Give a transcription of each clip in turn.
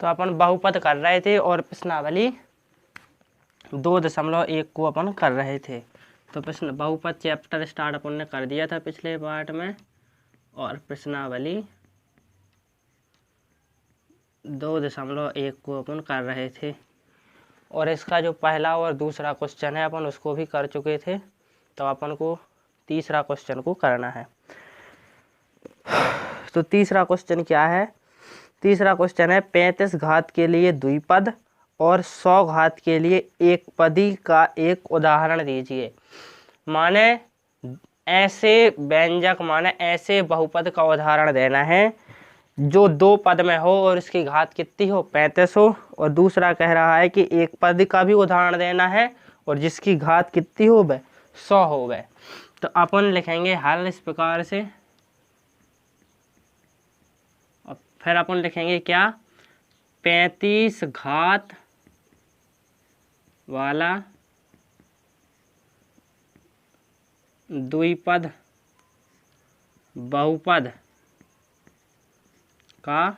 तो अपन बहुपद कर रहे थे और प्रश्नावली 2.1 को अपन कर रहे थे। तो प्रश्न बहुपद चैप्टर स्टार्ट अपन ने कर दिया था पिछले पार्ट में, और प्रश्नावली 2.1 को अपन कर रहे थे, और इसका जो पहला और दूसरा क्वेश्चन है अपन उसको भी कर चुके थे। तो अपन को तीसरा क्वेश्चन को करना है। तो तीसरा क्वेश्चन क्या है? तीसरा क्वेश्चन है 35 घात के लिए द्विपद और 100 घात के लिए एक पदी का एक उदाहरण दीजिए। माने ऐसे व्यंजक, माने ऐसे बहुपद का उदाहरण देना है जो 2 पद में हो और इसकी घात कितनी हो, 35 हो। और दूसरा कह रहा है कि एक पद का भी उदाहरण देना है और जिसकी घात कितनी हो वह 100 हो गए। तो अपन लिखेंगे हल इस प्रकार से, और फिर अपन लिखेंगे क्या, 35 घात वाला द्विपद बहुपद का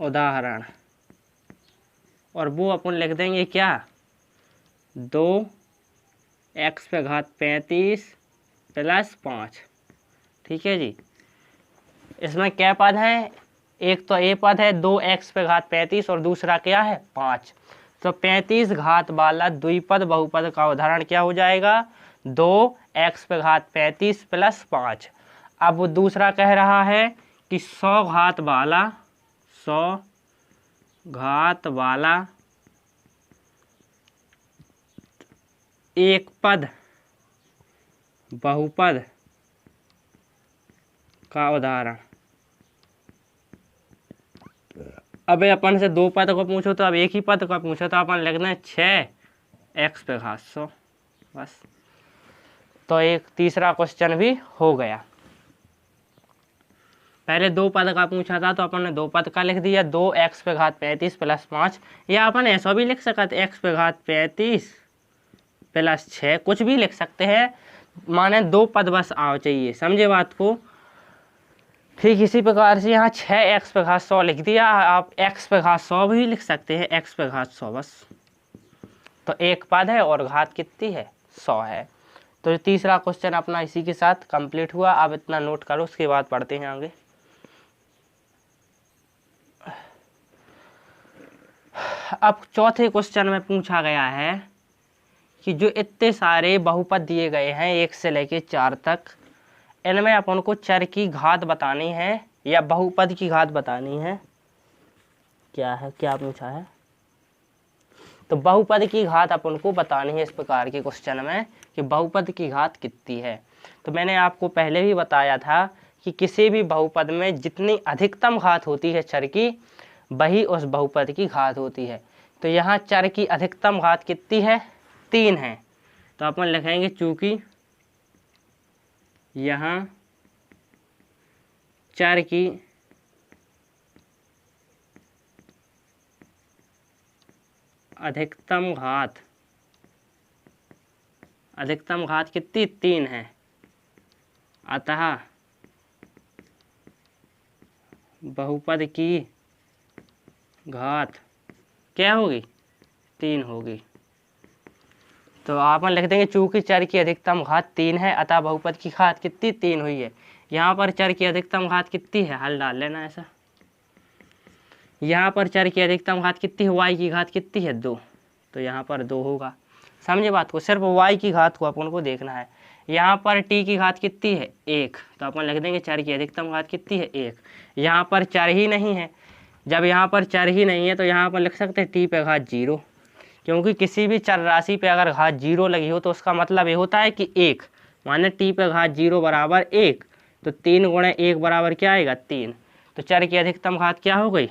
उदाहरण, और वो अपन लिख देंगे क्या, 2x पे घात 35 + 5। ठीक है जी। इसमें क्या पद है, एक तो ए पद है 2x पे घात 35 और दूसरा क्या है 5। तो 35 घात वाला द्विपद बहुपद का उदाहरण क्या हो जाएगा, 2x पे घात 35 + 5। अब वो दूसरा कह रहा है कि 100 घात वाला एक पद बहुपद का उदाहरण। अब अपन से 2 पद को पूछो तो अब एक ही पद का पूछो तो अपन लिखना है 6x पे घात 100 बस। तो एक तीसरा क्वेश्चन भी हो गया। पहले 2 पद का पूछा था तो अपन ने 2 पद का लिख दिया, 2x पे घात 35 + 5, या अपन ऐसा भी लिख सकते x पे घात 35 + 6, कुछ भी लिख सकते हैं। माने 2 पद बस आओ चाहिए, समझे बात को। ठीक इसी प्रकार से यहाँ 6x पे घात 100 लिख दिया, आप x पे घात 100 भी लिख सकते हैं, x पे घात 100 बस। तो एक पद है और घात कितनी है, 100 है। तो तीसरा क्वेश्चन अपना इसी के साथ कंप्लीट हुआ। अब इतना नोट करो, उसके बाद पढ़ते हैं आगे। अब चौथे क्वेश्चन में पूछा गया है कि जो इतने सारे बहुपद दिए गए हैं 1 से लेके 4 तक, इनमें अपन को चर की घात बतानी है या बहुपद की घात बतानी है। क्या है, क्या पूछा है, तो बहुपद की घात अपन को बतानी है इस प्रकार के क्वेश्चन में कि बहुपद की घात कितनी है। तो मैंने आपको पहले भी बताया था कि किसी भी बहुपद में जितनी अधिकतम घात होती है चर की, वही उस बहुपद की घात होती है। तो यहाँ चर की अधिकतम घात कितनी है, 3 है। तो अपन लिखेंगे चूंकि यहाँ चर की अधिकतम घात कितनी, 3 है, अतः बहुपद की घात क्या होगी, 3 होगी। तो आप लिख देंगे चूंकि चर की अधिकतम घात 3 है अतः बहुपद की घात कितनी, 3 हुई है। यहाँ पर चर की अधिकतम घात कितनी है, हल डाल लेना ऐसा। यहाँ पर चर की अधिकतम घात कितनी है, y की घात कितनी है, 2। तो यहाँ पर 2 होगा, समझे बात को। सिर्फ y की घात को अपन को देखना है। यहाँ पर t की घात कितनी है, 1। तो अपन लिख देंगे चर की अधिकतम घात कितनी है, 1। यहाँ पर चर ही नहीं है, जब यहाँ पर चर ही नहीं है तो यहाँ पर लिख सकते हैं t पे घात 0, क्योंकि किसी भी चर राशि पे अगर घात 0 लगी हो तो उसका मतलब ये होता है कि 1, माने t पे घात 0 बराबर 1। तो 3 × 1 बराबर क्या आएगा, 3। तो चर की अधिकतम घात क्या हो गई,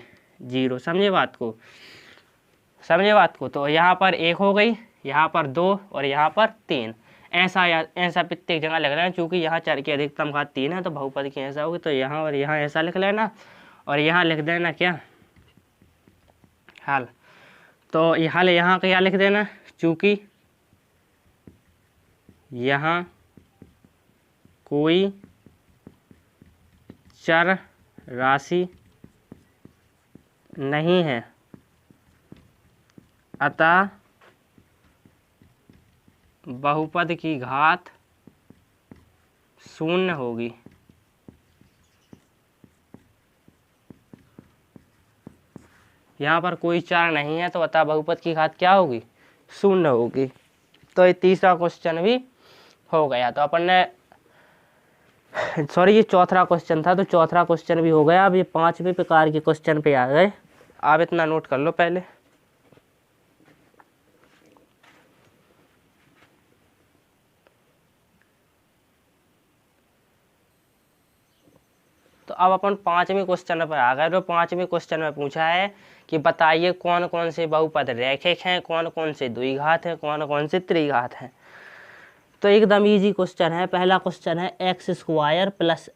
0। समझे बात को, समझे बात को। तो यहाँ पर 1 हो गई, यहाँ पर 2 और यहाँ पर 3। ऐसा प्रत्येक जगह लिख लेना, चूँकि यहाँ चर की अधिकतम घात 3 है तो बहुपद की ऐसा होगी। तो यहाँ और यहाँ ऐसा लिख लेना, और यहाँ लिख देना क्या, हल। तो ये हल यहाँ क्या लिख देना, चूँकि यहाँ कोई चर राशि नहीं है, अतः बहुपद की घात शून्य होगी। यहाँ पर कोई चार नहीं है तो अतः बहुपद की घात क्या होगी, शून्य होगी। तो ये तीसरा क्वेश्चन भी हो गया। तो अपन ने सॉरी ये चौथा क्वेश्चन था, तो चौथा क्वेश्चन भी हो गया। अब ये पांचवें प्रकार के क्वेश्चन पे आ गए। आप इतना नोट कर लो पहले। तो अब अपन पांचवें क्वेश्चन पर आ गए। तो पांचवें क्वेश्चन में पूछा है कि बताइए कौन कौन से बहुपद रैखिक हैं, कौन कौन से द्विघात हैं, कौन कौन से त्रिघात हैं। तो एकदम इजी क्वेश्चन है। पहला क्वेश्चन है x square plus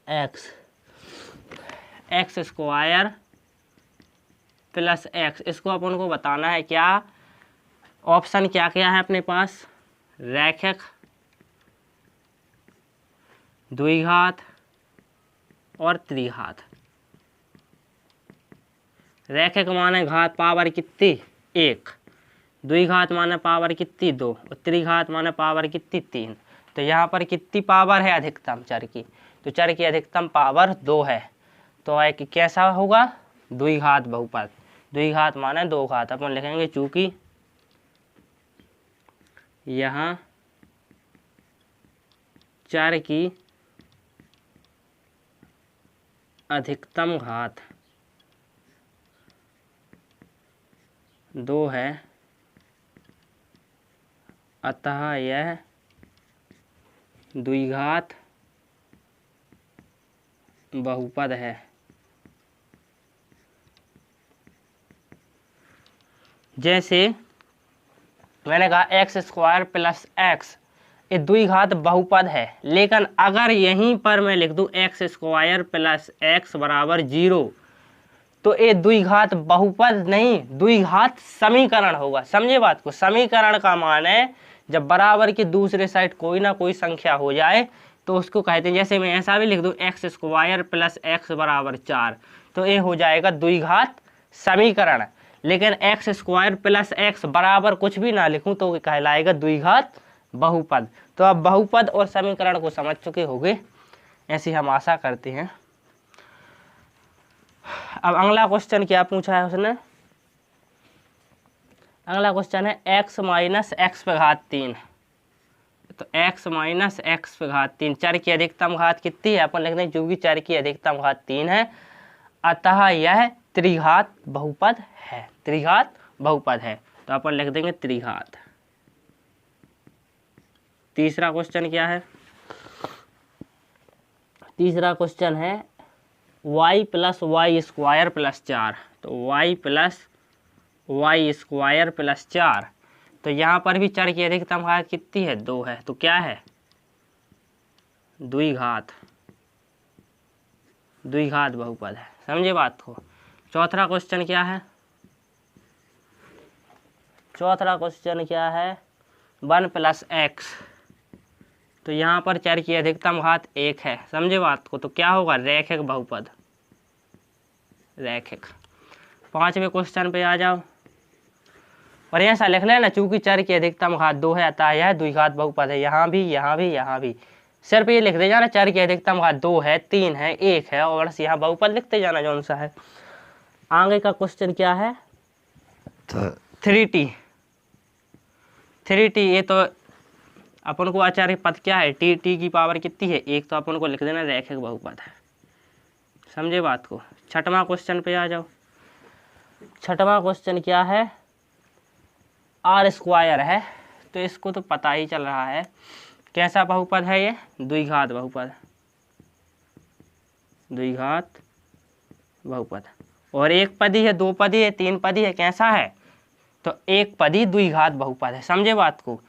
x square plus x. इसको अपन को बताना है क्या, ऑप्शन क्या क्या है अपने पास, रैखिक, द्विघात और त्रिघात। रैखिक माने घात पावर कितनी, 1, द्विघात माने पावर कितनी, 2, और त्रिघात माने पावर कितनी, 3। तो यहाँ पर कितनी पावर है अधिकतम चर की, तो चर की अधिकतम पावर 2 है। तो एक कैसा होगा, द्विघात बहुपद। द्विघात माने 2 घात। अपन लिखेंगे चूंकि यहाँ चर की अधिकतम घात 2 है, अतः यह द्विघात बहुपद है। जैसे मैंने कहा एक्स स्क्वायर प्लस एक्स, ये द्विघात बहुपद है। लेकिन अगर यहीं पर मैं लिख दूं एक्स स्क्वायर प्लस एक्स बराबर 0, तो ये द्विघात बहुपद नहीं, द्विघात समीकरण होगा। समझे बात को। समीकरण का मान है जब बराबर की दूसरे साइड कोई ना कोई संख्या हो जाए तो उसको कहते हैं। जैसे मैं ऐसा भी लिख दूं एक्स स्क्वायर प्लस एक्स बराबर 4, तो ये हो जाएगा द्विघात समीकरण। लेकिन एक्स स्क्वायर प्लस एक्स बराबर कुछ भी ना लिखूं तो कहलाएगा द्विघात बहुपद। तो अब बहुपद और समीकरण को समझ चुके होंगे, ऐसी हम आशा करते हैं। अब अगला क्वेश्चन क्या पूछा है उसने, अगला क्वेश्चन है x माइनस एक्स पे घात 3। तो x माइनस एक्स पे घात 3, चर की अधिकतम घात कितनी है, अपन लिखते हैं जो कि चर की अधिकतम घात 3 है, अतः यह त्रिघात बहुपद है। त्रिघात बहुपद है, तो अपन लिख देंगे त्रिघात। तीसरा क्वेश्चन क्या है, तीसरा क्वेश्चन है y plus y square plus 4। तो y plus y square plus 4, तो यहाँ पर भी चर की अधिकतम घात कितनी है, 2 है। तो क्या है, द्विघात, द्विघात बहुपद है। समझे बात को। चौथा क्वेश्चन क्या है, चौथा क्वेश्चन क्या है 1 प्लस एक्स। तो यहाँ पर चर की अधिकतम घात 1 है। समझे बात को। तो क्या होगा, रैखिक बहुपद, रैखिक। पांचवें क्वेश्चन पे आ जाओ और ऐसा लिख लेना चूंकि चर की अधिकतम घात 2 है अतः यह द्विघात बहुपद है। यहाँ भी, यहाँ भी, यहाँ भी सिर्फ ये लिख दे जाना चर की अधिकतम घात 2 है, 3 है, 1 है, और बस यहाँ बहुपद लिखते जाना जौन सा है। आगे का क्वेश्चन क्या है, 3t। 3t, ये तो अपन को आचार्य पद क्या है, टी की पावर कितनी है, 1। तो अपन को लिख देना रैखिक बहुपद है। समझे बात को। छठवां क्वेश्चन पे आ जाओ। छठवां क्वेश्चन क्या है, आर स्क्वायर है। तो इसको तो पता ही चल रहा है कैसा बहुपद है, ये द्विघात बहुपद, द्विघात बहुपद। और एक पदी है, 2 पदी है, 3 पदी है, कैसा है, तो एक पदी द्विघात बहुपद है। समझे बात को।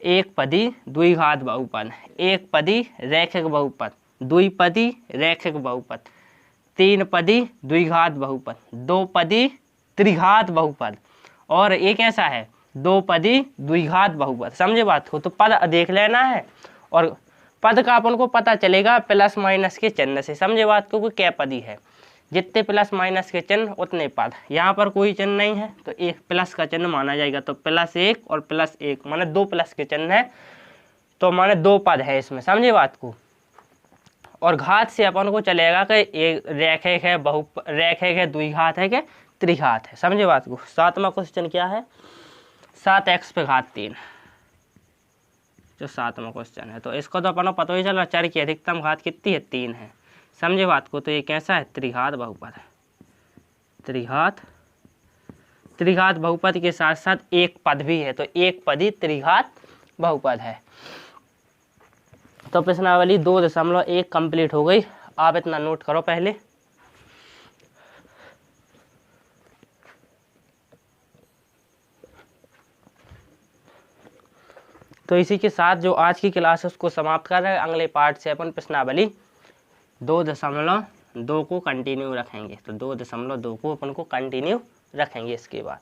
एक पदी द्विघात बहुपद, एक पदी रैखिक बहुपद, द्विपदी रैखिक बहुपद, 3 पदी द्विघात बहुपद, 2 पदी त्रिघात बहुपद, और एक ऐसा है 2 पदी द्विघात बहुपद। समझे बात को। तो पद देख लेना है और पद का अपन को पता चलेगा प्लस माइनस के चिन्ह से। समझे बात को, क्या पदी है। जितने प्लस माइनस के चिन्ह उतने पद। यहाँ पर कोई चिन्ह नहीं है तो एक प्लस का चिन्ह माना जाएगा, तो +1 और +1 माने 2 प्लस के चिन्ह है, तो माने 2 पद है इसमें, समझे बात को। और घात से अपन को चलेगा कि एक रैखिक है, रैखिक है, द्विघात है कि त्रिघात है, समझे बात को। 7वां क्वेश्चन क्या है, 7x पे घात 3, जो 7वां क्वेश्चन है। तो इसको तो अपन को पता ही चल रहा, चर की अधिकतम घात कितनी है, 3 है, समझे बात को। तो ये कैसा है, त्रिघात बहुपद है। त्रिघात बहुपद के साथ साथ एक पद भी है, तो एक पद ही त्रिघात बहुपद है। तो प्रश्नावली 2.1 कंप्लीट हो गई। आप इतना नोट करो पहले। तो इसी के साथ जो आज की क्लास है उसको समाप्त कर रहे हैं। अगले पार्ट से अपन प्रश्नावली 2.2 को कंटिन्यू रखेंगे। तो 2.2 को अपन को कंटिन्यू रखेंगे इसके बाद।